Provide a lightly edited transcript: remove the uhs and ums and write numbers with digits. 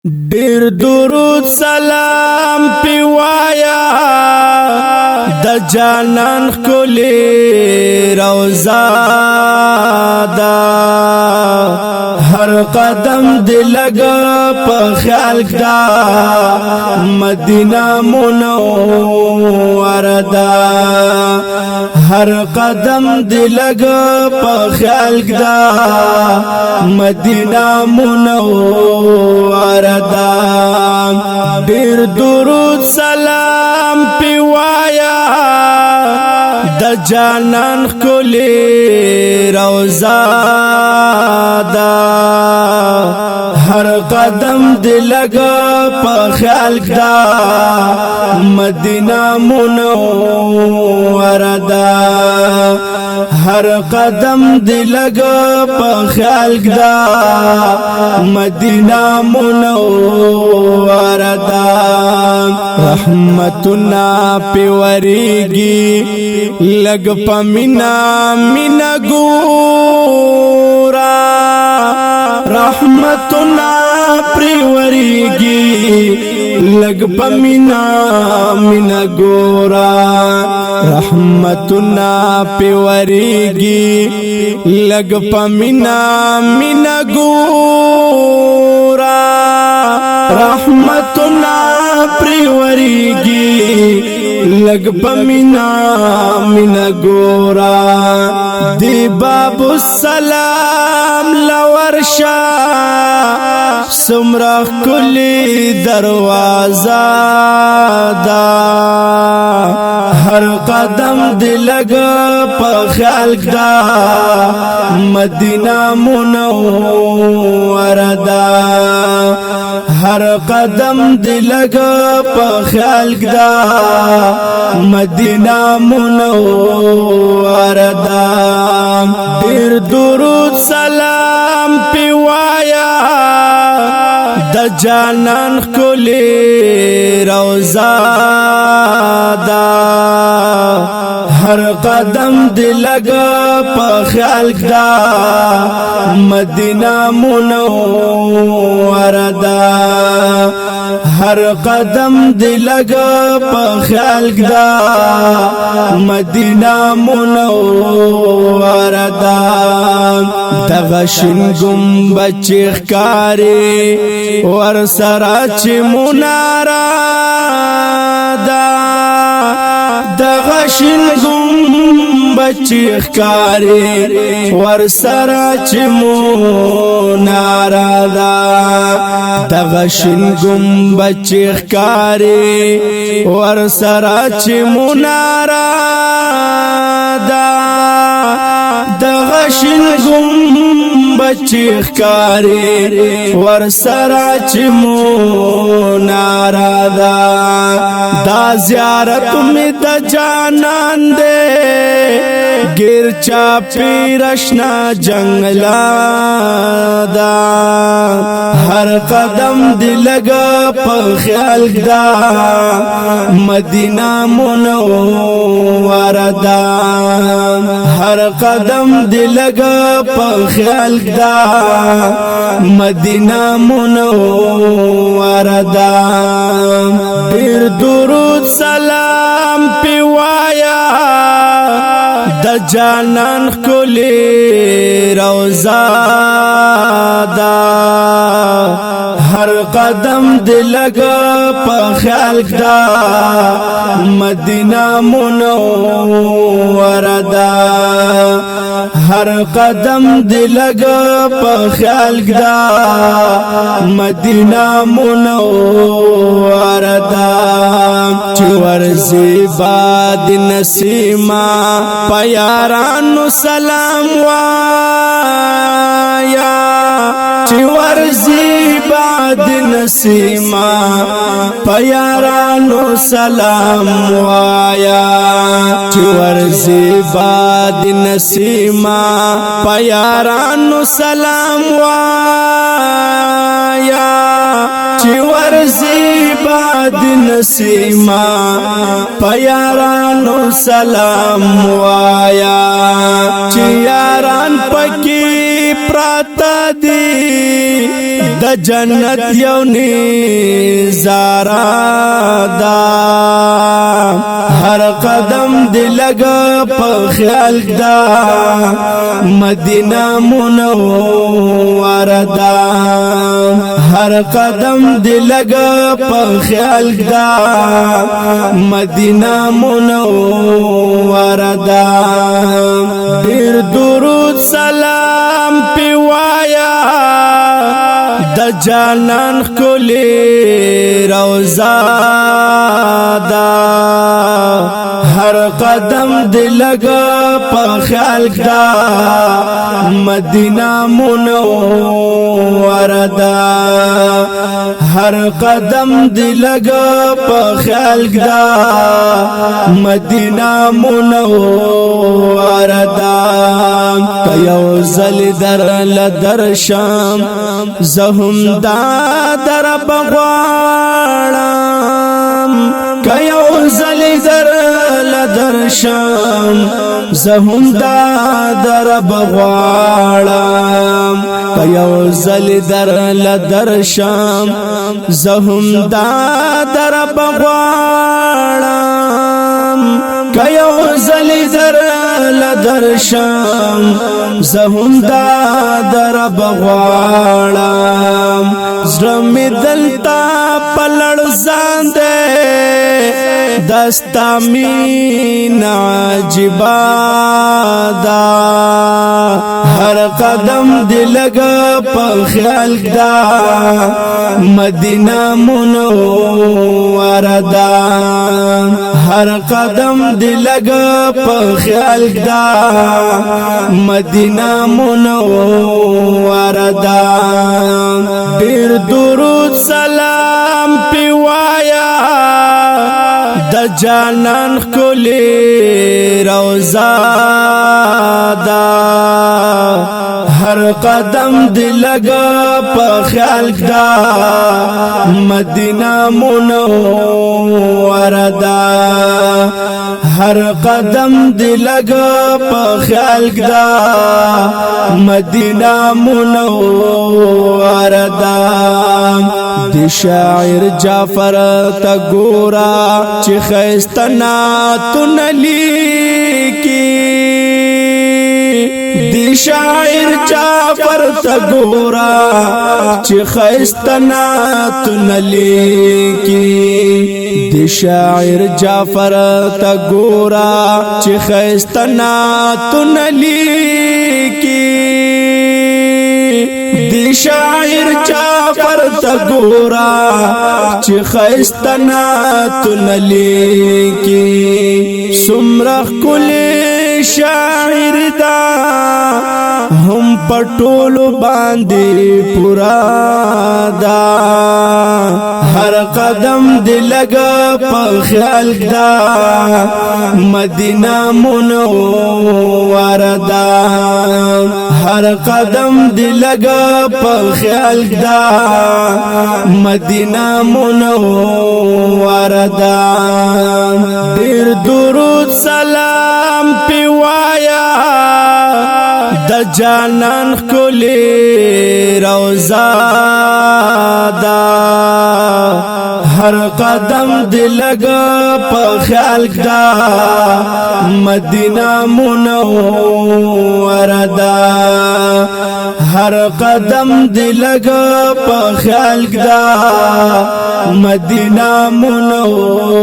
ډیر درود سلام پیوایا د جانان خلی روزا دا هر قدم دی لگا پا خیال دا مدینہ منور دا ہر قدم دی لگا پا خیال دا مدینہ منور دا ډیر درود سلام پیوایا د جانان خلی روزا دا ہر قدم دی لگا پا خیال دا مدینہ منور دا ہر قدم دی لگا پا خیال دا مدینہ منور دا رحمتنا پیوریگی لگ پا منا گورا رحمتنا پیوریگی لگ پا منا گورا رحمتنا پیوریگی لگ پا منا گورا رحمتنا پیوریگی لگ پا منا گورا دی باب السلام لورشا سمرخ کلی دروازہ دا ہر قدم دی لگا پا خیال دا مدینہ منور دا ہر قدم دی لگا پا خیال دا مدینہ منور دا ډیر درود سلام پیوایا د جانان خلی روزا دا ہر قدم دی لگا پا خیال دا مدینہ منور دا ہر قدم دی لگا پا خیال دا مدینہ منور دا دغشن گنبچ خکاری ور سراچ منارا دا دغشن گنبچ خکاری ور سراچ منارا دا دغشن گنبچ خکاری ور سراچ منارا دا دغشن گنبچ خکاری ور سراچ منارا دا دا زیارت میں دا جانان دے گر چاپی رشنا جنگلا دا ہر قدم دی لگا پا خیال دا مدینہ منور دا ہر قدم دی لگا پا خیال دا مدینہ منور دا ډیر درود سلام پیوایا د جانان خلی روزا دا ہر قدم دی لگا پا خیال دا مدینہ منور دا ہر قدم دی لگا پا خیال دا مدینہ منور دا چور زیباد نسیما پیارانو سلام وایا چور زیباد نسیما پیارانو سلام وایا چور زیباد نسیما پیارانو سلام وایا چور زیباد نسیما پیارانو سلام وایا چیاران پکی پراتا دی د جنت یو نظاره دا هر قدم دی لگا پا خیال دا مدینہ منور دا ہر قدم دی لگا پا خیال دا مدینہ منور دا دیر درود سلام پی وایا د جانان کلی روزا دا ہر قدم دی لگا پا خیال دا مدینہ منور دا ہر قدم دی لگا پا خیال دا مدینہ منور دا کیو زل در لدرشم زهم دا در بغوارم کیو زل در لدرشم زهم دا در بغوارم کیو زل در لدرشم زهم دا در بغوارم کیو زل در لدرشم زهم دا در بغوارم زرمی دلتا پلڑ زانده دستا مین عجبا دا ہر قدم دی لگا پا خیال دا مدینہ منور دا ہر قدم دی لگا پا خیال دا مدینہ منور دا دیر درود سلام پی وایا د جانان کلی روزا دا ہر قدم دی لگا پا خیال دا مدینہ منور دا ہر قدم دی لگا پا خیال دا مدینہ منور دا دی شاعر جعفر تا گورا چی خیستنا تنلیکی دی شاعر جعفر تا گورا چی خیستنا تنلیکی دی شاعر جعفر تا گورا چی خیستنا تنلیکی دی شاعر جعفر تا گورا چی خیستنا تنلیکی سمرخ کلی شاعر دا هم پټولو باندې پورا دا ہر قدم دی لگا پا خیال دا مدینہ منور دا ہر قدم دی لگا پا خیال دا مدینہ منور دا دیر درود سلام پی وایا د جانان کلی روزا دا ہر قدم دی لگا پا خیال دا مدینہ منور دا ہر قدم دی لگا پا خیال دا مدینہ منور